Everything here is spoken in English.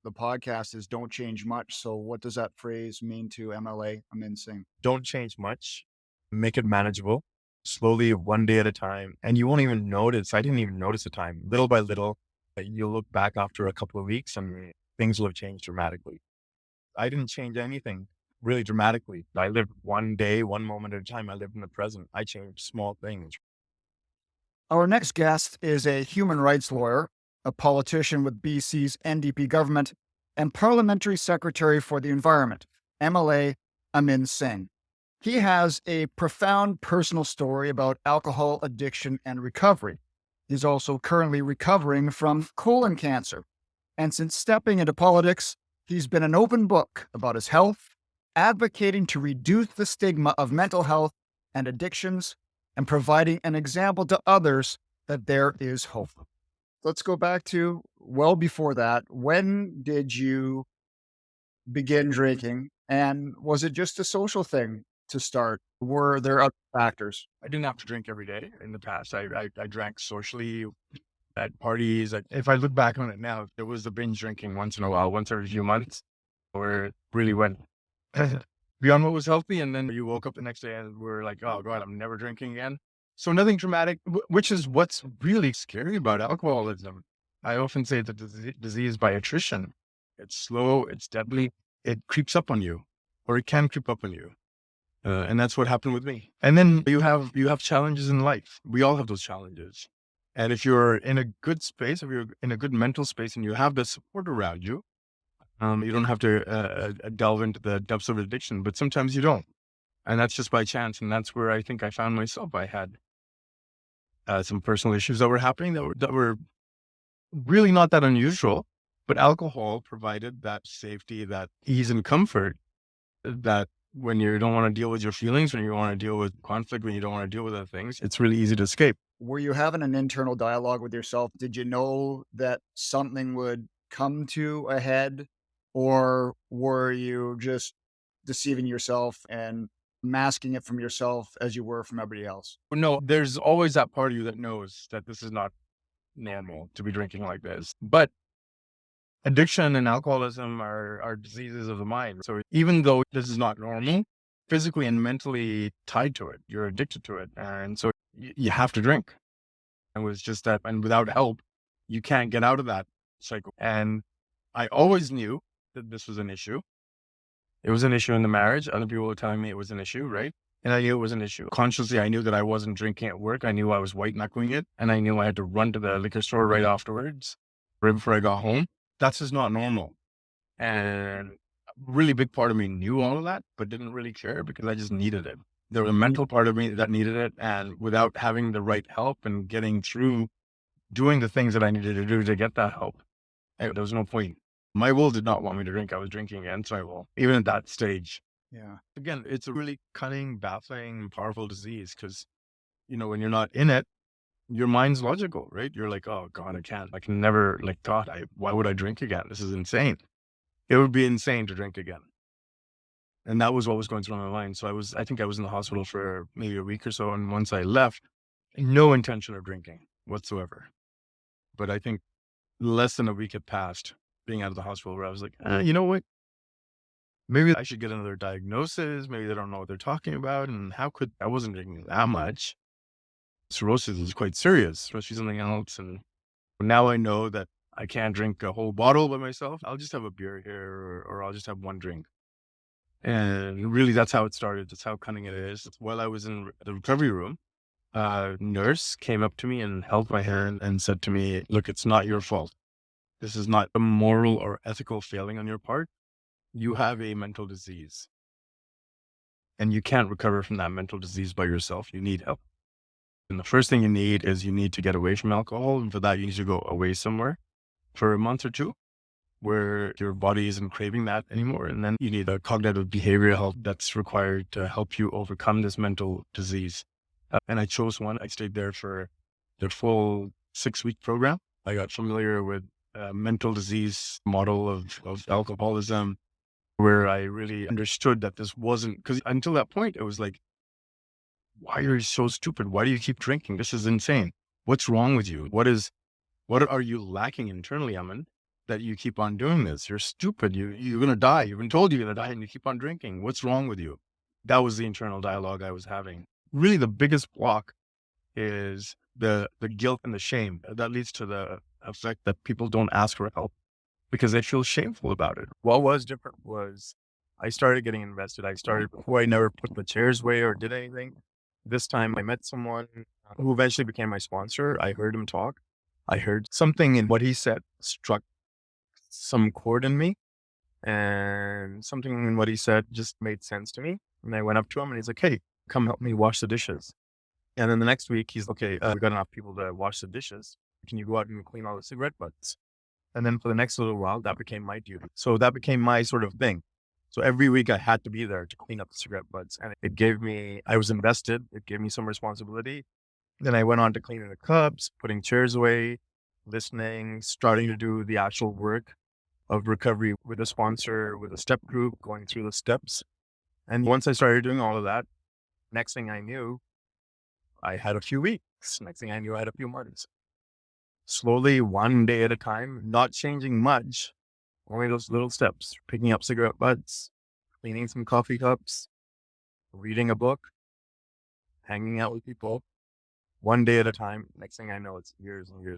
the podcast is "Don't change much." So, what does that phrase mean to MLA Aman Singh? Don't change much. Make it manageable, slowly, one day at a time. And you won't even notice. I didn't even notice the time. Little by little, you'll look back after a couple of weeks and things will have changed dramatically. I didn't change anything really dramatically. I lived one day, one moment at a time. I lived in the present. I changed small things. Our next guest is a human rights lawyer, a politician with BC's NDP government, and Parliamentary Secretary for the Environment, MLA Aman Singh. He has a profound personal story about alcohol addiction and recovery. He's also currently recovering from colon cancer. And since stepping into politics, he's been an open book about his health, advocating to reduce the stigma of mental health and addictions, and providing an example to others that there is hope. Let's go back to well before that. When did you begin drinking? And was it just a social thing to start? Were there other factors? I didn't have to drink every day in the past. I drank socially at parties. If I look back on it now, there was the binge drinking once in a while, once every few months, where it really went beyond what was healthy. And then you woke up the next day and were like, oh God, I'm never drinking again. So nothing dramatic, which is what's really scary about alcoholism. I often say it's a disease by attrition. It's slow, it's deadly, it creeps up on you, or it can creep up on you. And that's what happened with me. And then you have challenges in life. We all have those challenges. And if you're in a good space, if you're in a good mental space and you have the support around you, you don't have to delve into the depths of addiction, but sometimes you don't. And that's just by chance. And that's where I think I found myself. I had some personal issues that were happening that were really not that unusual, but alcohol provided that safety, that ease and comfort that when you don't want to deal with your feelings, when you want to deal with conflict, when you don't want to deal with other things, it's really easy to escape. Were you having an internal dialogue with yourself? Did you know that something would come to a head, or were you just deceiving yourself and masking it from yourself as you were from everybody else? No, there's always that part of you that knows that this is not normal to be drinking like this. But addiction and alcoholism are diseases of the mind. So even though this is not normal, physically and mentally tied to it, you're addicted to it. And so you have to drink. It was just that, and without help, you can't get out of that cycle. And I always knew that this was an issue. It was an issue in the marriage. Other people were telling me it was an issue, right? And I knew it was an issue. Consciously, I knew that I wasn't drinking at work. I knew I was white knuckling it. And I knew I had to run to the liquor store right afterwards, right before I got home. That's just not normal. And a really big part of me knew all of that, but didn't really care because I just needed it. There was a mental part of me that needed it. And without having the right help and getting through doing the things that I needed to do to get that help, there was no point. My will did not want me to drink. I was drinking against my will, even at that stage. Yeah. Again, it's a really cunning, baffling, powerful disease because, when you're not in it, your mind's logical, right? You're like, oh God, I can never, God, why would I drink again? This is insane. It would be insane to drink again. And that was what was going through my mind. So I think I was in the hospital for maybe a week or so. And once I left, no intention of drinking whatsoever. But I think less than a week had passed being out of the hospital where I was like, you know what? Maybe I should get another diagnosis. Maybe they don't know what they're talking about. And I wasn't drinking that much. Cirrhosis is quite serious, especially something else. And now I know that I can't drink a whole bottle by myself. I'll just have a beer here or I'll just have one drink. And really, that's how it started. That's how cunning it is. While I was in the recovery room, a nurse came up to me and held my hand and said to me, look, it's not your fault. This is not a moral or ethical failing on your part. You have a mental disease. And you can't recover from that mental disease by yourself. You need help. And the first thing you need to get away from alcohol. And for that, you need to go away somewhere for a month or two where your body isn't craving that anymore. And then you need a cognitive behavioral help that's required to help you overcome this mental disease. And I chose one. I stayed there for the full 6-week program. I got familiar with a mental disease model of alcoholism, where I really understood that this wasn't, because until that point, it was like, why are you so stupid? Why do you keep drinking? This is insane. What's wrong with you? What are you lacking internally, Aman, that you keep on doing this? You're stupid. You're gonna die. You've been told you're gonna die, and you keep on drinking. What's wrong with you?" That was the internal dialogue I was having. Really, the biggest block is the guilt and the shame that leads to the effect that people don't ask for help because they feel shameful about it. What was different was I started getting invested. I started before I never put the chairs away or did anything. This time I met someone who eventually became my sponsor. I heard him talk. I heard something in what he said struck some chord in me, and something in what he said just made sense to me. And I went up to him and he's like, "Hey, come help me wash the dishes." And then the next week he's okay, we got enough people to wash the dishes. Can you go out and clean all the cigarette butts? And then for the next little while, that became my duty. So that became my sort of thing. So every week I had to be there to clean up the cigarette butts. And it gave me, I was invested. It gave me some responsibility. Then I went on to cleaning the cups, putting chairs away, listening, starting to do the actual work of recovery with a sponsor, with a step group, going through the steps. And once I started doing all of that, next thing I knew, I had a few weeks. Next thing I knew, I had a few months. Slowly, one day at a time, not changing much, only those little steps, picking up cigarette butts, cleaning some coffee cups, reading a book, hanging out with people, one day at a time. Next thing I know, it's years and years.